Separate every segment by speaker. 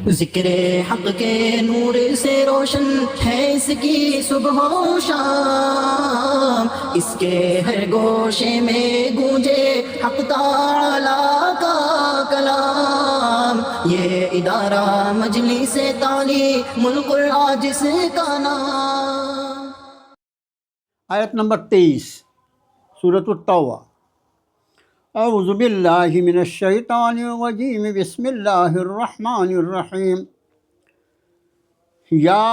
Speaker 1: ذکر حق کے نور سے روشن ہے اس کی صبح و شام، اس کے ہر گوشے میں گونجے حق تعالی کا کلام، یہ ادارہ مجلس تعلیم القرآن جس کا نام۔
Speaker 2: آیت نمبر 23 سورۃ التوبہ۔ اعوذ باللہ من الشیطان الرجیم، بسم اللہ الرحمن الرحیم۔ یا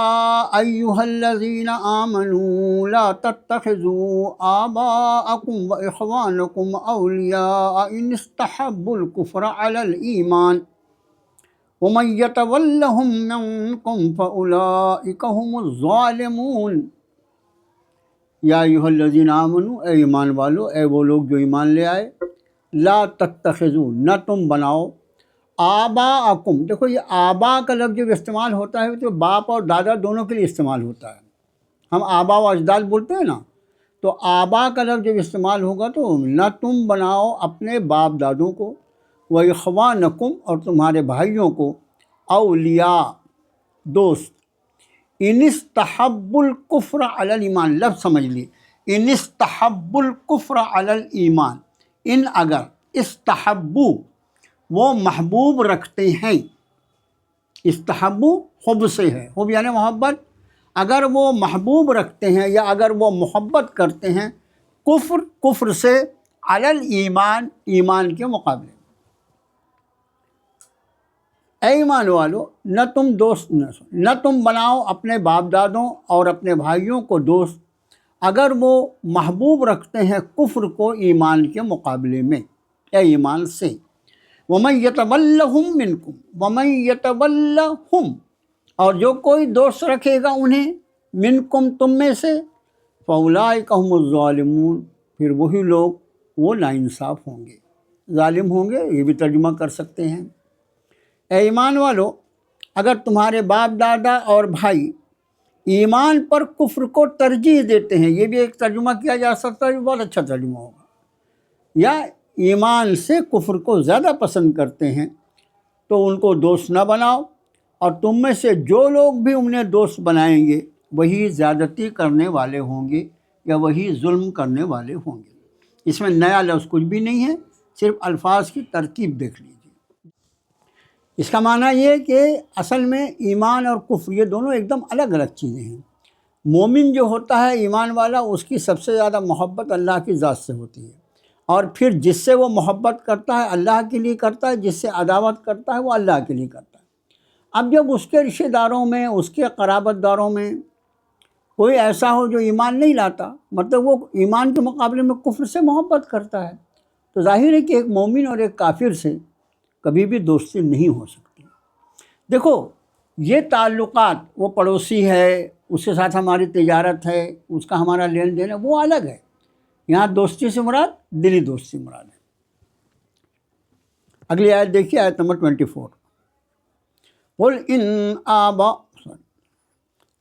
Speaker 2: ایہا الذین آمنوا لا تتخذوا آباءکم واخوانکم اولیاء ان استحبوا الکفر علی الایمان ومن یتولہم منکم فاولئک ھم الظالمون۔ یا ایھا الذین آمنوا، اے ایمان والو، اے وہ لوگ جو ایمان لے آئے، لا تتخذوا، نہ تم بناؤ، آباءکم، دیکھو یہ آبا کا لفظ جب استعمال ہوتا ہے تو باپ اور دادا دونوں کے لیے استعمال ہوتا ہے۔ ہم آبا و اجداد بولتے ہیں نا، تو آبا کا لفظ جب استعمال ہوگا تو نہ تم بناؤ اپنے باپ دادوں کو، و اخوانکم، اور تمہارے بھائیوں کو، اولیاء، دوست، ان استحبوا الکفر علی الایمان، لفظ سمجھ لی، ان استحبوا الکفر علی الایمان، ان اگر، استحبوا وہ محبوب رکھتے ہیں، استحبوا حب سے ہے، حب یعنی محبت، اگر وہ محبوب رکھتے ہیں یا اگر وہ محبت کرتے ہیں کفر سے، علی الایمان، ایمان کے مقابلے۔ اے ایمان والو، نہ تم دوست نہ تم بناؤ اپنے باپ دادوں اور اپنے بھائیوں کو دوست اگر وہ محبوب رکھتے ہیں کفر کو ایمان کے مقابلے میں، اے ایمان سے۔ وَمَن يَتَوَلَّهُم مِّنكُمْ، وَمَن يَتَوَلَّهُم، اور جو کوئی دوست رکھے گا انہیں، منکم، تم میں سے، فَأُولَٰئِكَ هُمُ الظَّالِمُونَ، پھر وہی لوگ وہ ناانصاف ہوں گے، ظالم ہوں گے، یہ بھی ترجمہ کر سکتے ہیں۔ اے ایمان والو، اگر تمہارے باپ دادا اور بھائی ایمان پر کفر کو ترجیح دیتے ہیں، یہ بھی ایک ترجمہ کیا جا سکتا ہے، بہت اچھا ترجمہ ہوگا، یا ایمان سے کفر کو زیادہ پسند کرتے ہیں تو ان کو دوست نہ بناؤ، اور تم میں سے جو لوگ بھی انہیں دوست بنائیں گے وہی زیادتی کرنے والے ہوں گے یا وہی ظلم کرنے والے ہوں گے۔ اس میں نیا لفظ کچھ بھی نہیں ہے، صرف الفاظ کی ترکیب دیکھ لیجیے۔ اس کا معنی یہ ہے کہ اصل میں ایمان اور کفر یہ دونوں ایک دم الگ الگ چیزیں ہیں۔ مومن جو ہوتا ہے، ایمان والا، اس کی سب سے زیادہ محبت اللہ کی ذات سے ہوتی ہے، اور پھر جس سے وہ محبت کرتا ہے اللہ کے لیے کرتا ہے، جس سے عداوت کرتا ہے وہ اللہ کے لیے کرتا ہے۔ اب جب اس کے رشتہ داروں میں، اس کے قرابت داروں میں کوئی ایسا ہو جو ایمان نہیں لاتا، مطلب وہ ایمان کے مقابلے میں کفر سے محبت کرتا ہے، تو ظاہر ہے کہ ایک مومن اور ایک کافر سے کبھی بھی دوستی نہیں ہو سکتی۔ دیکھو یہ تعلقات، وہ پڑوسی ہے، اس کے ساتھ ہماری تجارت ہے، اس کا ہمارا لین دین ہے، وہ الگ ہے۔ یہاں دوستی سے مراد دلی دوستی مراد ہے۔ اگلی آیت دیکھیے، آیت نمبر 24۔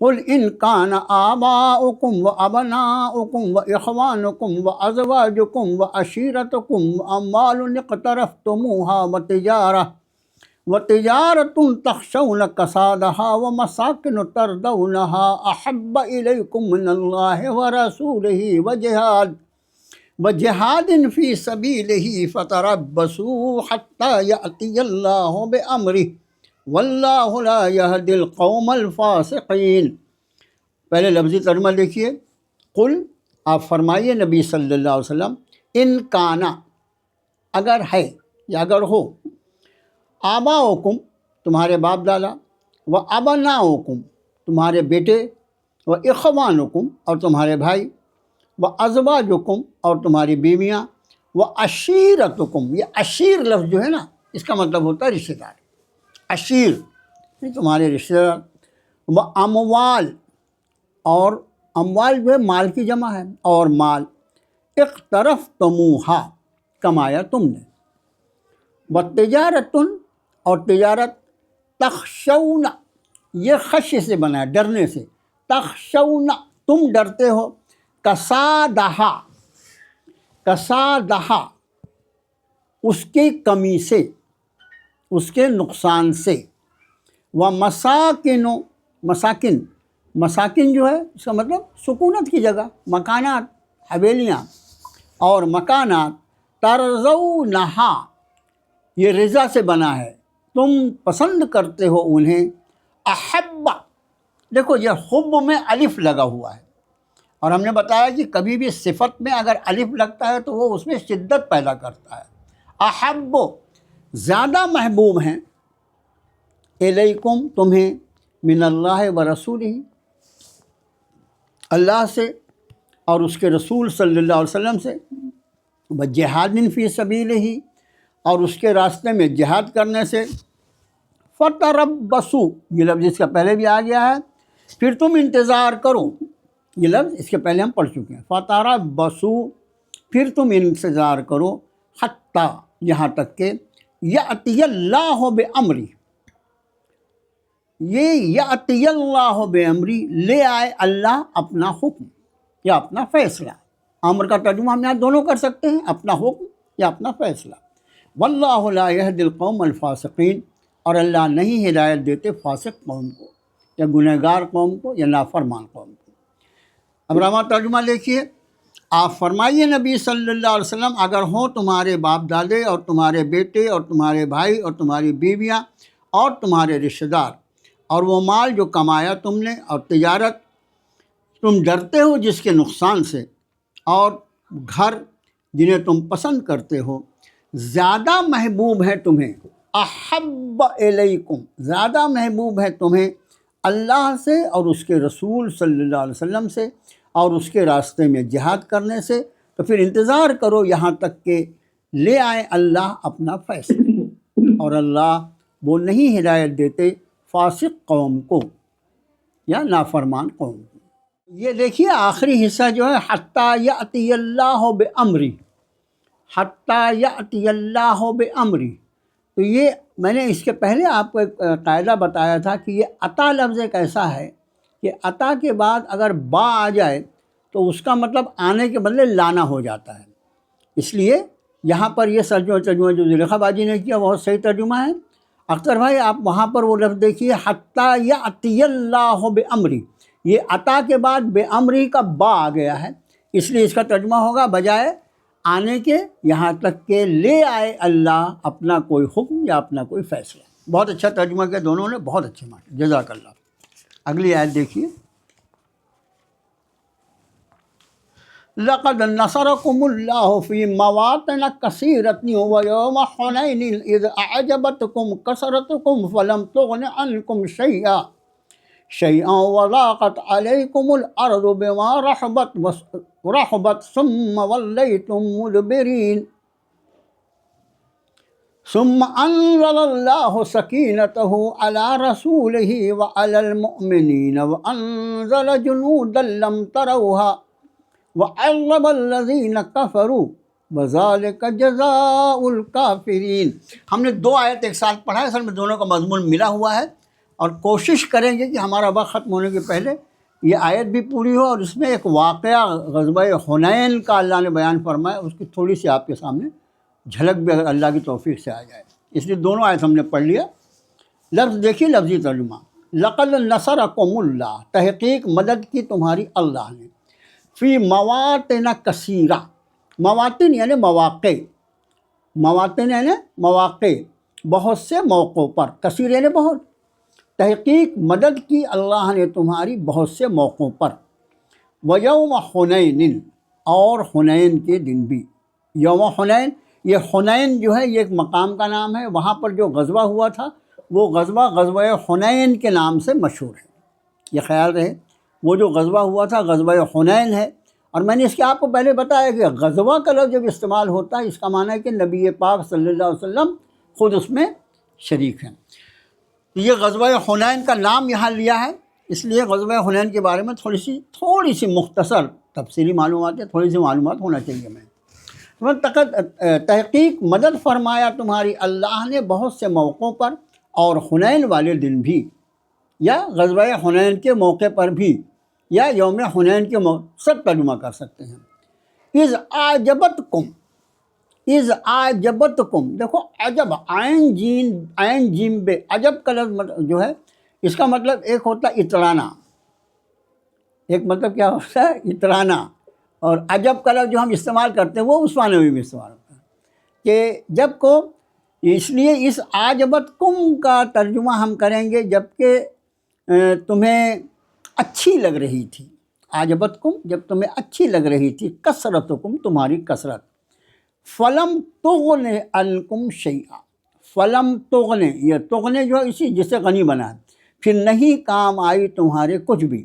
Speaker 2: قل ان کان آباؤکم وابناؤکم واخوانکم وازواجکم وعشیرتکم واموال اقترفتموها وتجارة تخشون كسادها ومساكن ترضونها أحب إليكم من الله ورسوله وجهاد في سبيله فتربصوا حتى يأتي الله بأمره والله لا يهدي القوم الفاسقين۔ پہلے لفظی ترجمہ دیکھیے۔ قل، آپ فرمائیے نبی صلی اللہ علیہ وسلم، ان کانا، اگر ہے یا اگر ہو، آباؤکم، تمہارے باپ دادا، و ابناؤکم، تمہارے بیٹے، و اخوانکم، اور تمہارے بھائی، و ازواجکم، اور تمہاری بیویاں، و عشیرتکم، یہ عشیر لفظ جو ہے نا، اس کا مطلب ہوتا ہے رشتہ دار، عشیر تمہارے رشتہ دار، و اموال، اور اموال جو ہے مال کی جمع ہے، اور مال، اقترفتموہا، کمایا تم نے، و تجارتن، اور تجارت، تخشون، یہ خشیہ سے بنا ہے، ڈرنے سے، تخشون، تم ڈرتے ہو، کسادہا، کسادہا، اس کی کمی سے، اس کے نقصان سے، و مساکن، مساکن، مساکن جو ہے اس کا مطلب سکونت کی جگہ، مکانات، حویلیاں اور مکانات، ترضونہا، یہ رضا سے بنا ہے، تم پسند کرتے ہو انہیں، احب، دیکھو یہ حب میں الف لگا ہوا ہے، اور ہم نے بتایا کہ کبھی بھی صفت میں اگر الف لگتا ہے تو وہ اس میں شدت پیدا کرتا ہے۔ احب، زیادہ محبوب ہیں، الیکم، تمہیں، من اللہ و رسولہ، اللہ سے اور اس کے رسول صلی اللہ علیہ وسلم سے، وجہاد فی سبیلہ، اور اس کے راستے میں جہاد کرنے سے، فتربصوا، یہ لفظ اس کا پہلے بھی آ گیا ہے، پھر تم انتظار کرو، یہ لفظ اس کے پہلے ہم پڑھ چکے ہیں، فتربصوا، پھر تم انتظار کرو، حتی، یہاں تک کہ یأتی اللہ بامری، یہ یأتی اللہ بامری، لے آئے اللہ اپنا حکم یا اپنا فیصلہ۔ امر کا ترجمہ ہم یہاں دونوں کر سکتے ہیں، اپنا حکم یا اپنا فیصلہ۔ واللہ لا یہدی القوم الفاسقین، اور اللہ نہیں ہدایت دیتے فاسق قوم کو، یا گنہگار قوم کو، یا نافرمان قوم کو۔ اب راما ترجمہ دیکھیے، آپ فرمائیے نبی صلی اللہ علیہ وسلم، اگر ہوں تمہارے باپ دادے اور تمہارے بیٹے اور تمہارے بھائی اور تمہاری بیویاں اور تمہارے رشتہ دار، اور وہ مال جو کمایا تم نے، اور تجارت تم ڈرتے ہو جس کے نقصان سے، اور گھر جنہیں تم پسند کرتے ہو، زیادہ محبوب ہے تمہیں، احب الیکم، زیادہ محبوب ہے تمہیں اللہ سے اور اس کے رسول صلی اللہ علیہ وسلم سے اور اس کے راستے میں جہاد کرنے سے، تو پھر انتظار کرو یہاں تک کہ لے آئے اللہ اپنا فیصلہ، اور اللہ وہ نہیں ہدایت دیتے فاسق قوم کو یا نافرمان قوم کو۔ یہ دیکھیے آخری حصہ جو ہے، حتیٰ یأتی اللہ بامری، حتیٰ یأتی اللہ بامری، تو یہ میں نے اس کے پہلے آپ کو ایک قاعدہ بتایا تھا کہ یہ عطا لفظ ایک ایسا ہے کہ عطا کے بعد اگر با آ جائے تو اس کا مطلب آنے کے بدلے لانا ہو جاتا ہے، اس لیے یہاں پر یہ ترجمہ جو زلیخا باجی نے کیا بہت صحیح ترجمہ ہے۔ اختر بھائی آپ وہاں پر وہ لفظ دیکھیے، حتیٰ یأتی اللہ بامری، یہ عطا کے بعد بے امری کا با آ گیا ہے، اس لیے اس کا ترجمہ ہوگا بجائے آنے کے یہاں تک کہ لے آئے اللہ اپنا کوئی حکم یا اپنا کوئی فیصلہ۔ بہت اچھا ترجمہ کیا دونوں نے، بہت اچھے معنی، جزاک اللہ۔ اگلی آیت دیکھیے، لقد نصرکم اللہ فی مواطن کثیرۃ ویوم حنین اذ اعجبتکم کثرتکم فلم تغن عنکم شیئا وضاقت علیکم الارض بما رحبت ثم ولیتم مدبرین ثم انزل اللہ سکینتہ علی رسولہ وعلی المؤمنین وانزل جنودا لم تروها وعذب الذین کفروا وذلک جزاء الکافرین۔ ہم نے دو آیت ایک ساتھ پڑھا ہے، اصل میں دونوں کا مضمون ملا ہوا ہے، اور کوشش کریں گے کہ ہمارا وقت ختم ہونے کے پہلے یہ آیت بھی پوری ہو، اور اس میں ایک واقعہ غزوہ حنین کا اللہ نے بیان فرمایا، اس کی تھوڑی سی آپ کے سامنے جھلک بھی اگر اللہ کی توفیق سے آ جائے، اس لیے دونوں آیت ہم نے پڑھ لیا۔ لفظ دیکھیے، لفظی ترجمہ، لقد نصرکم اللہ، تحقیق مدد کی تمہاری اللہ نے، فی مواطن کثیرہ، مواطن یعنی مواقع، مواطن یعنی مواقع، بہت سے موقعوں پر، کثیر یعنی بہت، تحقیق مدد کی اللہ نے تمہاری بہت سے موقعوں پر، ویوم حنین، اور حنین کے دن بھی۔ یوم حنین، یہ حنین جو ہے یہ ایک مقام کا نام ہے، وہاں پر جو غزوہ ہوا تھا وہ غزوہ حنین کے نام سے مشہور ہے، یہ خیال رہے، وہ جو غزوہ ہوا تھا غزوہ حنین ہے۔ اور میں نے اس کے آپ کو پہلے بتایا کہ غزوہ کا لفظ جب استعمال ہوتا ہے اس کا معنی ہے کہ نبی پاک صلی اللہ علیہ وسلم خود اس میں شریک ہیں۔ یہ غزوہ حنین کا نام یہاں لیا ہے، اس لیے غزوہ حنین کے بارے میں تھوڑی سی مختصر تفصیلی معلومات ہے، تھوڑی سی معلومات ہونا چاہیے۔ میں تحقیق مدد فرمایا تمہاری اللہ نے بہت سے موقعوں پر، اور حنین والے دن بھی، یا غزوہ حنین کے موقع پر بھی، یا یوم حنین کے سب ترجمہ کر سکتے ہیں۔ اذ اعجبتکم، از اعجبتکم، دیکھو عجب، عین جیم بے، عجب کا لفظ جو ہے اس کا مطلب ایک ہوتا ہے اترانا، ایک مطلب کیا ہوتا ہے اترانا، اور عجب کا لفظ جو ہم استعمال کرتے ہیں وہ اس معنی میں بھی استعمال ہوتا ہے کہ جب کو، اس لیے اس اعجبتکم کا ترجمہ ہم کریں گے جب کہ تمہیں اچھی لگ رہی تھی، اعجبتکم جب تمہیں اچھی لگ رہی تھی، کثرتکم تمہاری کثرت، فلم تغن عنکم شیئا، فلم تغنے، یہ تغنے جو ہے اسی جسے غنی بنا ہے، پھر نہیں کام آئی تمہارے کچھ بھی،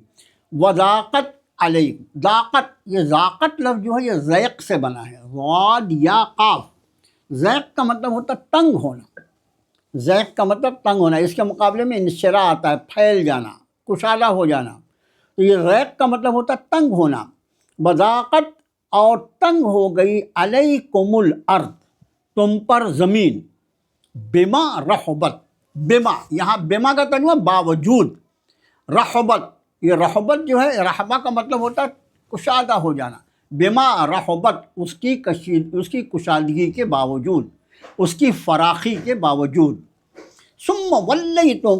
Speaker 2: وضاقت علیکم، ضاقت، یہ ضاقت لفظ جو ہے یہ ضیق سے بنا ہے، ضاد یا قاف، ضیق کا مطلب ہوتا ہے تنگ ہونا، ضیق کا مطلب تنگ ہونا، اس کے مقابلے میں انشراح آتا ہے پھیل جانا، کشادہ ہو جانا، تو یہ ضیق کا مطلب ہوتا ہے تنگ ہونا، وضاقت اور تنگ ہو گئی علیکم الارض تم پر زمین، بما رحبت، بما یہاں بما کا ترجمہ باوجود، رحبت، یہ رحبت جو ہے رحبہ کا مطلب ہوتا ہے کشادہ ہو جانا، بما رحبت اس کی کشادگی کے باوجود، اس کی فراخی کے باوجود، ثم ولیتم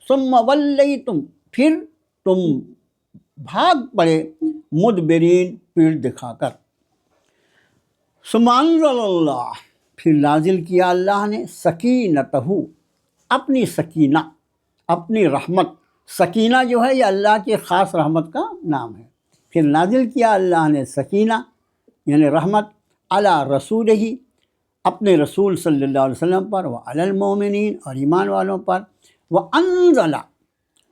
Speaker 2: ثم ولیتم پھر تم بھاگ پڑے، مدبرین پیٹ دکھا کر، ثم انزل اللہ پھر نازل کیا اللہ نے، سکینتہ اپنی سکینہ، اپنی رحمت، سکینہ جو ہے یہ اللہ کی خاص رحمت کا نام ہے، پھر نازل کیا اللہ نے سکینہ یعنی رحمت، علی رسول ہی اپنے رسول صلی اللہ علیہ وسلم پر، وعلی المومنین اور ایمان والوں پر، وانزل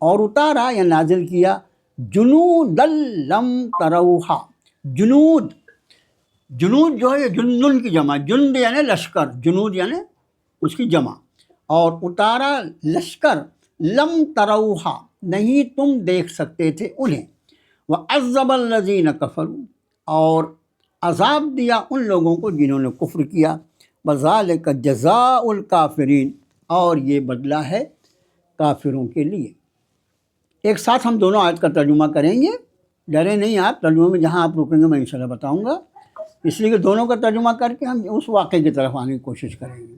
Speaker 2: اور اتارا یا نازل کیا، جنود لم تروہا، جنود، جنود جو ہے یہ جندن کی جمع، جند یعنی لشکر، جنود یعنی اس کی جمع، اور اتارا لشکر، لم تروہا نہیں تم دیکھ سکتے تھے انہیں، وعذب الذین کفروا اور عذاب دیا ان لوگوں کو جنہوں نے کفر کیا، وذالک جزاء الکافرین اور یہ بدلہ ہے کافروں کے لیے۔ ایک ساتھ ہم دونوں آیت کا ترجمہ کریں گے، ڈرے نہیں آپ، ترجمے میں جہاں آپ رکیں گے میں انشاءاللہ بتاؤں گا، اس لیے کہ دونوں کا ترجمہ کر کے ہم اس واقعے کی طرف آنے کی کوشش کریں گے۔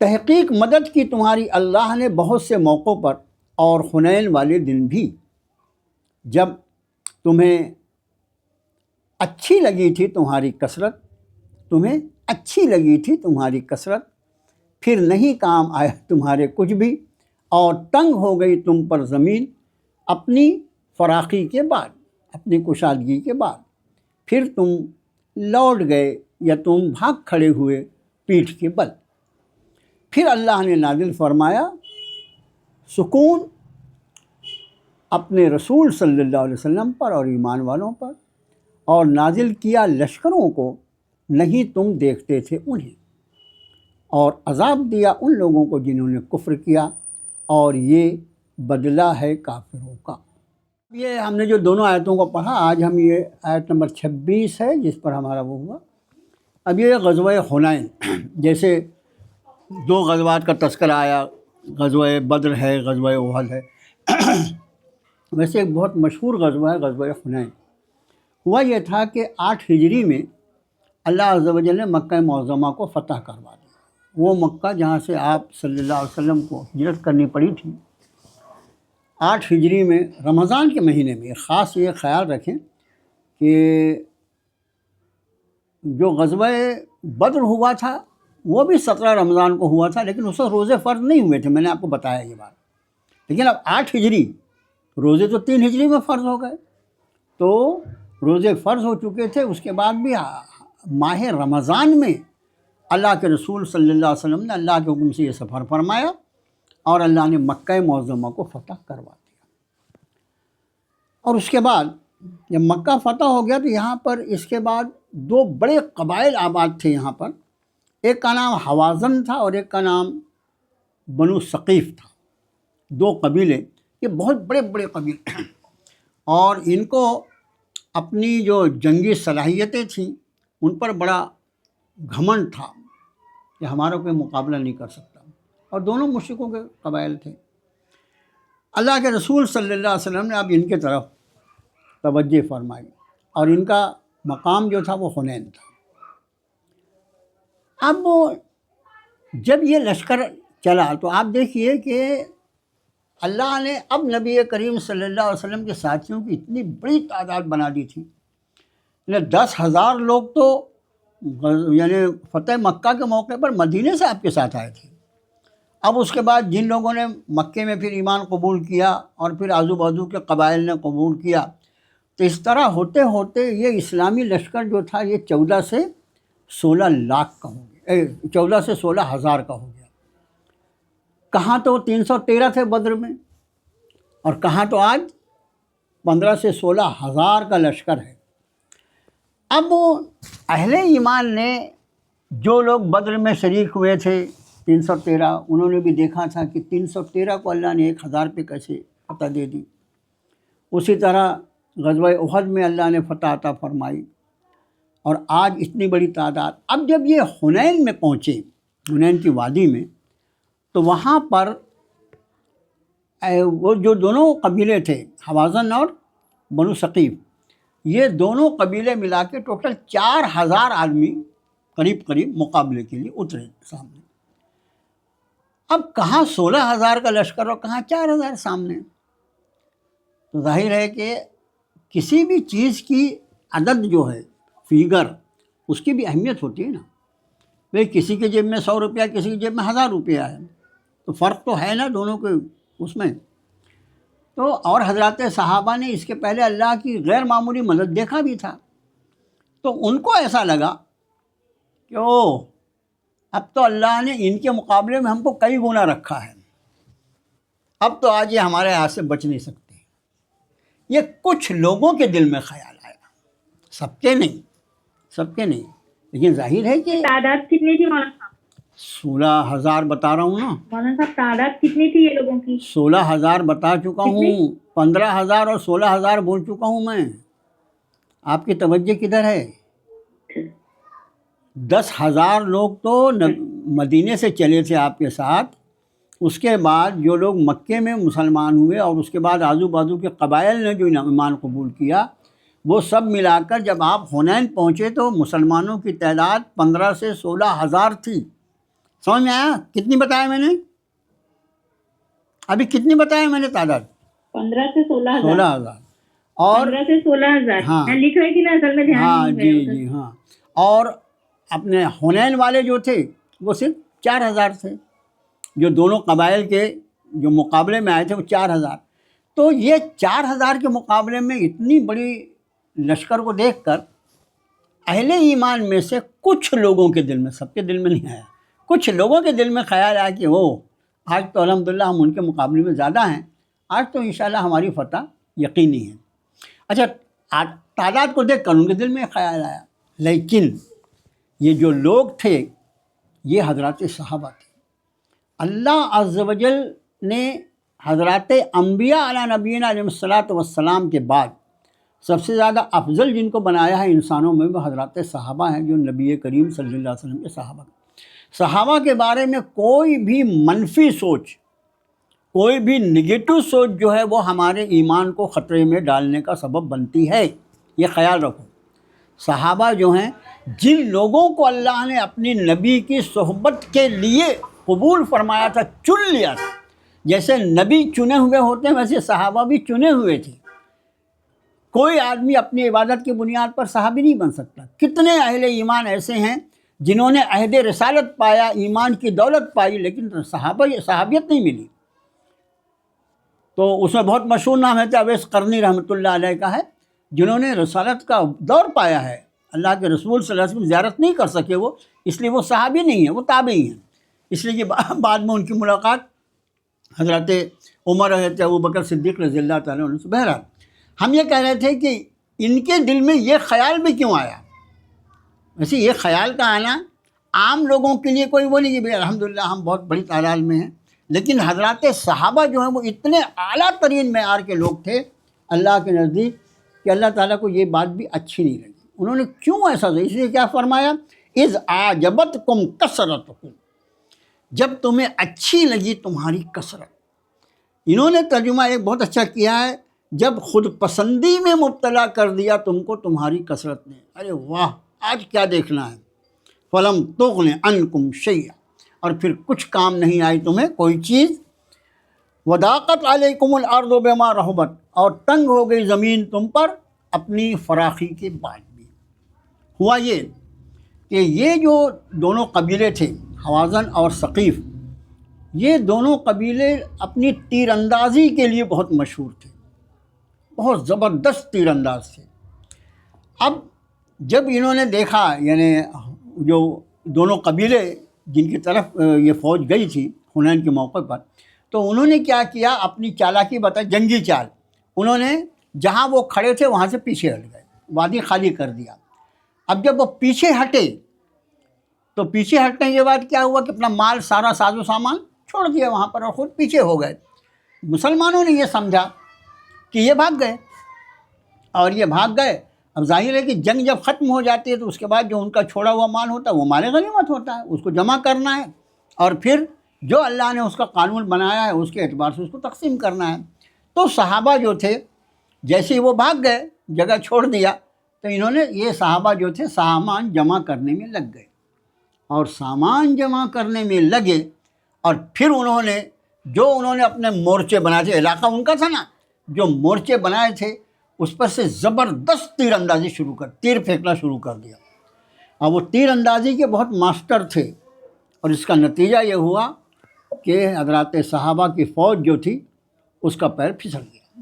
Speaker 2: تحقیق مدد کی تمہاری اللہ نے بہت سے موقعوں پر، اور حنین والے دن بھی، جب تمہیں اچھی لگی تھی تمہاری کثرت، تمہیں اچھی لگی تھی تمہاری کثرت، پھر نہیں کام آیا تمہارے کچھ بھی، اور تنگ ہو گئی تم پر زمین اپنی فراخی کے بعد، اپنی کشادگی کے بعد، پھر تم لوٹ گئے یا تم بھاگ کھڑے ہوئے پیٹھ کے بل، پھر اللہ نے نازل فرمایا سکون اپنے رسول صلی اللہ علیہ وسلم پر اور ایمان والوں پر، اور نازل کیا لشکروں کو نہیں تم دیکھتے تھے انہیں، اور عذاب دیا ان لوگوں کو جنہوں نے کفر کیا، اور یہ بدلہ ہے کافروں کا۔ یہ ہم نے جو دونوں آیتوں کو پڑھا، آج ہم یہ آیت نمبر 26 ہے جس پر ہمارا وہ ہوا۔ اب یہ غزوہ حنین، جیسے دو غزوات کا تذکرہ آیا، غزوہ بدر ہے، غزوہ احد ہے، ویسے ایک بہت مشہور غزوہ ہے غزوہ حنین۔ ہوا یہ تھا کہ 8 ہجری میں اللہ عز و جل نے مکہ معظمہ کو فتح کروا دیا، وہ مکہ جہاں سے آپ صلی اللہ علیہ وسلم کو ہجرت کرنی پڑی تھی، 8 ہجری میں رمضان کے مہینے میں۔ خاص یہ خیال رکھیں کہ جو غزوہ بدر ہوا تھا وہ بھی 17 رمضان کو ہوا تھا، لیکن اس وقت روزے فرض نہیں ہوئے تھے، میں نے آپ کو بتایا یہ بات، لیکن اب 8 ہجری روزے تو 3 ہجری میں فرض ہو گئے، تو روزے فرض ہو چکے تھے، اس کے بعد بھی ماہ رمضان میں اللہ کے رسول صلی اللہ علیہ وسلم نے اللہ کے حکم سے یہ سفر فرمایا، اور اللہ نے مکہ معظمہ کو فتح کروا دیا۔ اور اس کے بعد جب مکہ فتح ہو گیا تو یہاں پر اس کے بعد 2 بڑے قبائل آباد تھے یہاں پر، ایک کا نام حوازن تھا اور ایک کا نام بنو ثقیف تھا، 2 قبیلے، یہ بہت بڑے بڑے قبیلے، اور ان کو اپنی جو جنگی صلاحیتیں تھیں ان پر بڑا گھمنڈ تھا کہ ہمارا کوئی مقابلہ نہیں کر سکتا، اور دونوں مشرکوں کے قبائل تھے۔ اللہ کے رسول صلی اللہ علیہ وسلم نے اب ان کے طرف توجہ فرمائی، اور ان کا مقام جو تھا وہ حنین تھا۔ اب جب یہ لشکر چلا تو آپ دیکھیے کہ اللہ نے اب نبی کریم صلی اللہ علیہ وسلم کے ساتھیوں کی اتنی بڑی تعداد بنا دی تھی، 10,000 لوگ تو یعنی فتح مکہ کے موقع پر مدینے سے آپ کے ساتھ آئے تھے۔ اب اس کے بعد جن لوگوں نے مکے میں پھر ایمان قبول کیا اور پھر آزو بازو کے قبائل نے قبول کیا، تو اس طرح ہوتے ہوتے یہ اسلامی لشکر جو تھا یہ 14 سے 16 لاکھ کا ہو گیا، 14 سے 16,000 کا ہو گیا۔ کہاں تو 313 تھے بدر میں، اور کہاں تو آج 15 سے 16,000 کا لشکر ہے۔ اب اہل ایمان نے جو لوگ بدر میں شریک ہوئے تھے 313، انہوں نے بھی دیکھا تھا کہ 313 کو اللہ نے 1,000 پہ کیسے فتح دے دی۔ اسی طرح غزوہ احد میں اللہ نے فتح عطا فرمائی، اور آج اتنی بڑی تعداد۔ اب جب یہ حنین میں پہنچے، حنین کی وادی میں، تو وہاں پر وہ جو دونوں قبیلے تھے حوازن اور بنو ثقیف، یہ دونوں قبیلے ملا کے ٹوٹل 4,000 آدمی قریب مقابلے کے لیے اترے سامنے۔ اب کہاں 16,000 کا لشکر اور کہاں 4,000 سامنے، تو ظاہر ہے کہ کسی بھی چیز کی عدد جو ہے، فیگر، اس کی بھی اہمیت ہوتی ہے نا۔ بھئی کسی کے جیب میں 100 روپیہ، کسی کی جیب میں 1,000 روپیہ ہے، تو فرق تو ہے نا دونوں کے اس میں۔ تو اور حضرات صحابہ نے اس کے پہلے اللہ کی غیر معمولی مدد دیکھا بھی تھا، تو ان کو ایسا لگا کہ اب تو اللہ نے ان کے مقابلے میں ہم کو کئی گنا رکھا ہے، اب تو آج یہ ہمارے ہاتھ سے بچ نہیں سکتے۔ یہ کچھ لوگوں کے دل میں خیال آیا، سب کے نہیں، لیکن ظاہر ہے کہ
Speaker 3: تعداد کتنی تھی مولانا صاحب؟
Speaker 2: 16,000 بتا رہا ہوں نا،
Speaker 3: مولانا صاحب تعداد کتنی تھی یہ لوگوں کی؟
Speaker 2: 16,000 بتا چکا ہوں، 15,000 اور 16,000 بول چکا ہوں میں۔ آپ کی توجہ کدھر ہے؟ 10,000 لوگ تو مدینے سے چلے تھے آپ کے ساتھ، اس کے بعد جو لوگ مکے میں مسلمان ہوئے اور اس کے بعد آزو بازو کے قبائل نے جو ایمان قبول کیا، وہ سب ملا کر جب آپ حنین پہنچے تو مسلمانوں کی تعداد 15 سے 16,000 تھی۔ سمجھ میں آیا کتنی بتایا میں نے؟ ابھی کتنی بتایا میں نے تعداد؟
Speaker 3: 15 سے 16,000
Speaker 2: 16,000 اور
Speaker 3: 15 سے 16,000
Speaker 2: ہاں
Speaker 3: میں لکھ رہی تھی نا، اصل میں دھیان
Speaker 2: ہاں
Speaker 3: نہیں گیا
Speaker 2: جی ہاں، اور اپنے حنین والے جو تھے وہ صرف 4,000 تھے، جو دونوں قبائل کے جو مقابلے میں آئے تھے وہ 4,000۔ تو یہ 4,000 کے مقابلے میں اتنی بڑی لشکر کو دیکھ کر اہل ایمان میں سے کچھ لوگوں کے دل میں، سب کے دل میں نہیں آیا، کچھ لوگوں کے دل میں خیال آیا کہ آج تو الحمدللہ ہم ان کے مقابلے میں زیادہ ہیں، آج تو انشاءاللہ ہماری فتح یقینی ہے۔ اچھا، تعداد کو دیکھ کر ان کے دل میں خیال آیا، لیکن یہ جو لوگ تھے یہ حضرات صحابہ تھے۔ اللہ عز و جل نے حضرات انبیاء علی نبینا علیہ الصلاۃ والسلام کے بعد سب سے زیادہ افضل جن کو بنایا ہے انسانوں میں، وہ حضرات صحابہ ہیں، جو نبی کریم صلی اللہ علیہ وسلم کے صحابہ کے بارے میں کوئی بھی منفی سوچ، کوئی بھی نگیٹو سوچ جو ہے وہ ہمارے ایمان کو خطرے میں ڈالنے کا سبب بنتی ہے، یہ خیال رکھو۔ صحابہ جو ہیں، جن لوگوں کو اللہ نے اپنی نبی کی صحبت کے لیے قبول فرمایا تھا، چن لیا تھا، جیسے نبی چنے ہوئے ہوتے ہیں ویسے صحابہ بھی چنے ہوئے تھے۔ کوئی آدمی اپنی عبادت کی بنیاد پر صحابی نہیں بن سکتا۔ کتنے اہل ایمان ایسے ہیں جنہوں نے عہد رسالت پایا، ایمان کی دولت پائی، لیکن صحابیت نہیں ملی۔ تو اس میں بہت مشہور نام ہے اویس قرنی رحمۃ اللہ علیہ کا ہے، جنہوں نے رسالت کا دور پایا ہے، اللہ کے رسول صلی اللہ علیہ وسلم زیارت نہیں کر سکے وہ، اس لیے وہ صحابی نہیں ہیں، وہ تابعی ہیں، اس لیے کہ بعد میں ان کی ملاقات حضرت عمر، حضرت ابوبکر صدیق رضی اللہ تعالیٰ عنہ سے۔ بہرحال ہم یہ کہہ رہے تھے کہ ان کے دل میں یہ خیال بھی کیوں آیا؟ ویسے یہ خیال کا آنا عام لوگوں کے لیے کوئی وہ نہیں کہ بھائی الحمدللہ ہم بہت بڑی تعداد میں ہیں، لیکن حضرات صحابہ جو ہیں وہ اتنے اعلیٰ ترین معیار کے لوگ تھے اللہ کے نزدیک کہ اللہ تعالیٰ کو یہ بات بھی اچھی نہیں لگی۔ انہوں نے کیوں ایسا دیا؟ اس لیے کیا فرمایا؟ اذ اعجبتکم کثرتکم، جب تمہیں اچھی لگی تمہاری کثرت، انہوں نے ترجمہ ایک بہت اچھا کیا ہے، جب خود پسندی میں مبتلا کر دیا تم کو تمہاری کثرت نے، ارے واہ آج کیا دیکھنا ہے، فلم تغن عنکم شیئا، اور پھر کچھ کام نہیں آئی تمہیں کوئی چیز، وضاقت علیکم الارض بما رحبت، اور تنگ ہو گئی زمین تم پر اپنی فراخی کے بعد بھی۔ ہوا یہ کہ یہ جو دونوں قبیلے تھے حوازن اور ثقیف، یہ دونوں قبیلے اپنی تیر اندازی کے لیے بہت مشہور تھے، بہت زبردست تیر انداز تھے۔ اب جب انہوں نے دیکھا، یعنی جو دونوں قبیلے جن کی طرف یہ فوج گئی تھی حنین کے موقع پر، تو انہوں نے کیا کیا، اپنی چالاکی بتائی، جنگی چال، انہوں نے جہاں وہ کھڑے تھے وہاں سے پیچھے ہٹ گئے، وادی خالی کر دیا۔ اب جب وہ پیچھے ہٹے تو پیچھے ہٹنے کے بعد کیا ہوا کہ اپنا مال سارا ساز و سامان چھوڑ دیا وہاں پر اور خود پیچھے ہو گئے۔ مسلمانوں نے یہ سمجھا کہ یہ بھاگ گئے، اور یہ بھاگ گئے۔ اب ظاہر ہے کہ جنگ جب ختم ہو جاتی ہے تو اس کے بعد جو ان کا چھوڑا ہوا مال ہوتا ہے وہ مال غنیمت ہوتا ہے، اس کو جمع کرنا ہے، اور پھر جو اللہ نے اس کا قانون بنایا ہے اس کے اعتبار سے اس کو تقسیم کرنا ہے۔ تو صحابہ جو تھے جیسے ہی وہ بھاگ گئے، جگہ چھوڑ دیا، تو انہوں نے یہ صحابہ جو تھے سامان جمع کرنے میں لگ گئے، اور سامان جمع کرنے میں لگے، اور پھر انہوں نے اپنے مورچے بنائے تھے، علاقہ ان کا تھا نا، جو مورچے بنائے تھے اس پر سے زبردست تیر اندازی تیر پھینکنا شروع کر دیا، اور وہ تیر اندازی کے بہت ماسٹر تھے، اور اس کا نتیجہ یہ ہوا کہ حضرات صحابہ کی فوج جو تھی اس کا پیر پھسل گیا،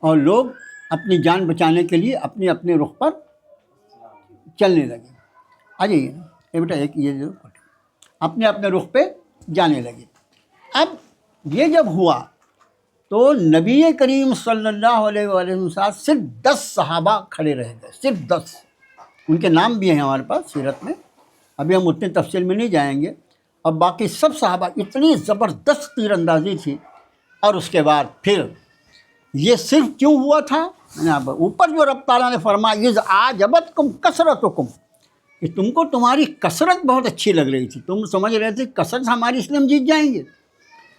Speaker 2: اور لوگ اپنی جان بچانے کے لیے اپنے اپنے رخ پر چلنے لگے۔ آ جائیے یہ بیٹا، ایک یہ جو اپنے اپنے رخ پہ جانے لگے۔ اب یہ جب ہوا تو نبی کریم صلی اللہ علیہ وآلہ وسلم صرف 10 صحابہ کھڑے رہ گئے، صرف 10۔ ان کے نام بھی ہیں ہمارے پاس سیرت میں، ابھی ہم اتنی تفصیل میں نہیں جائیں گے۔ اور باقی سب صحابہ، اتنی زبردست تیر اندازی تھی۔ اور اس کے بعد پھر یہ صرف کیوں ہوا تھا، اوپر جو رب تعالیٰ نے فرمایا اذ اعجبتکم کثرتکم، کہ تم کو تمہاری کثرت بہت اچھی لگ رہی تھی، تم سمجھ رہے تھے کثرت ہماری اس لیے ہم جیت جائیں گے،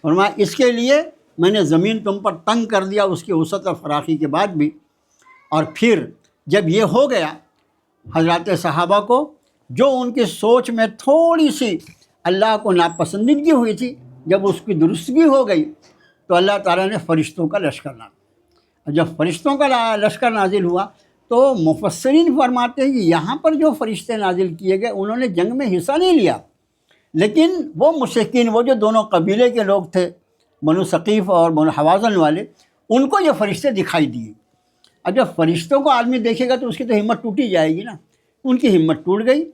Speaker 2: فرمایا اس کے لیے میں نے زمین تم پر تنگ کر دیا اس کی وسعت اور فراخی کے بعد بھی۔ اور پھر جب یہ ہو گیا، حضرات صحابہ کو جو ان کی سوچ میں تھوڑی سی اللہ کو ناپسندیدگی ہوئی تھی، جب اس کی درستگی ہو گئی تو اللہ تعالیٰ نے فرشتوں کا لشکر نازل۔ اور جب فرشتوں کا لشکر نازل ہوا تو مفسرین فرماتے ہیں کہ یہاں پر جو فرشتے نازل کیے گئے انہوں نے جنگ میں حصہ نہیں لیا، لیکن وہ مشرکین، وہ جو دونوں قبیلے کے لوگ تھے، بنو ثقیف اور بنو حوازن والے، ان کو یہ فرشتے دکھائی دیے۔ اب جب فرشتوں کو آدمی دیکھے گا تو اس کی تو ہمت ٹوٹی جائے گی نا، ان کی ہمت ٹوٹ گئی،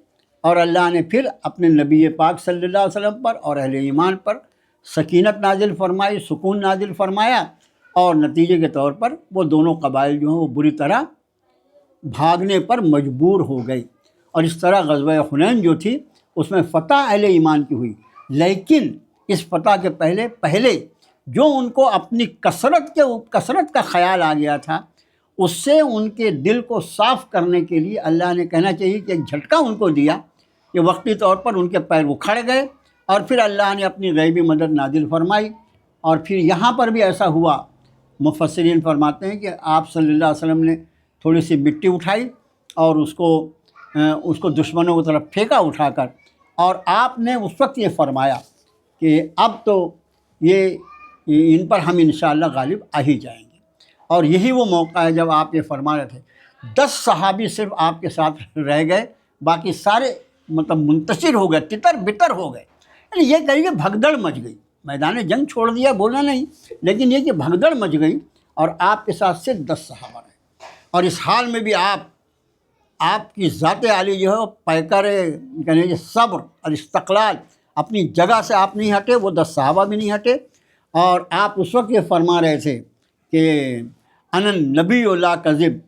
Speaker 2: اور اللہ نے پھر اپنے نبی پاک صلی اللہ علیہ وسلم پر اور اہل ایمان پر سکینت نازل فرمائی، سکون نازل فرمایا، اور نتیجے کے طور پر وہ دونوں قبائل جو ہیں وہ بری طرح بھاگنے پر مجبور ہو گئی۔ اور اس طرح غزوہ حنین جو تھی اس میں فتح اہل ایمان کی ہوئی، لیکن اس فتح کے پہلے جو ان کو اپنی کثرت کا خیال آ گیا تھا، اس سے ان کے دل کو صاف کرنے کے لیے اللہ نے کہنا چاہیے کہ ایک جھٹکا ان کو دیا کہ وقتی طور پر ان کے پیر اکھڑ گئے، اور پھر اللہ نے اپنی غیبی مدد نازل فرمائی۔ اور پھر یہاں پر بھی ایسا ہوا، مفسرین فرماتے ہیں کہ آپ صلی اللہ علیہ وسلم نے تھوڑی سی مٹی اٹھائی اور اس کو دشمنوں کی طرف پھینکا اٹھا کر، اور آپ نے اس وقت یہ فرمایا کہ اب تو یہ ان پر ہم انشاءاللہ غالب آ ہی جائیں گے۔ اور یہی وہ موقع ہے جب آپ یہ فرما رہے تھے، 10 صحابی صرف آپ کے ساتھ رہ گئے، باقی سارے منتشر ہو گئے، تتر بتر ہو گئے۔ یعنی یہ کہیے بھگدڑ مچ گئی، میدان جنگ چھوڑ دیا بولنا نہیں، لیکن یہ کہ بھگدڑ مچ گئی، اور آپ کے ساتھ صرف 10 صحابہ رہے۔ اور اس حال میں بھی آپ کی ذات عالی جو ہے وہ پیکر یعنی صبر اور استقلال، اپنی جگہ سے آپ نہیں ہٹے، وہ 10 صحابہ بھی نہیں ہٹے۔ اور آپ اس وقت یہ فرما رہے تھے کہ انا نبی لا کذب،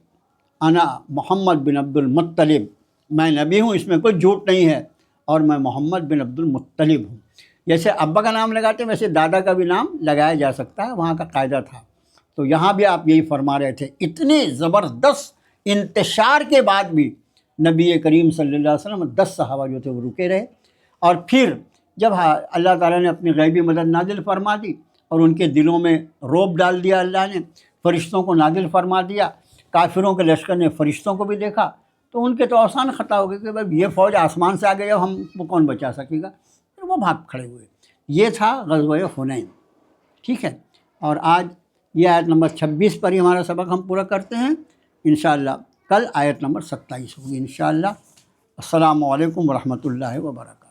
Speaker 2: انا محمد بن عبد المطلب، میں نبی ہوں، اس میں کوئی جھوٹ نہیں ہے، اور میں محمد بن عبد المطلب ہوں۔ جیسے ابا کا نام لگاتے ہیں ویسے دادا کا بھی نام لگایا جا سکتا ہے، وہاں کا قاعدہ تھا۔ تو یہاں بھی آپ یہی فرما رہے تھے، اتنے زبردست انتشار کے بعد بھی نبی کریم صلی اللہ علیہ وسلم 10 صحابہ جو تھے وہ رکے رہے۔ اور پھر جب اللہ تعالیٰ نے اپنی غیبی مدد نازل فرما دی، اور ان کے دلوں میں رعب ڈال دیا اللہ نے، فرشتوں کو نازل فرما دیا، کافروں کے لشکر نے فرشتوں کو بھی دیکھا، تو ان کے تو آسان خطا ہو گئے کہ بھائی یہ فوج آسمان سے آ گئی، اب ہم کو کون بچا سکے گا، پھر وہ بھاگ کھڑے ہوئے۔ یہ تھا غزوہ حنین، ٹھیک ہے۔ اور آج یہ آیت نمبر 26 پر ہی ہمارا سبق ہم پورا کرتے ہیں انشاءاللہ۔ کل آیت نمبر 27 ہوگی انشاءاللہ۔ السلام علیکم ورحمۃ اللہ وبرکاتہ۔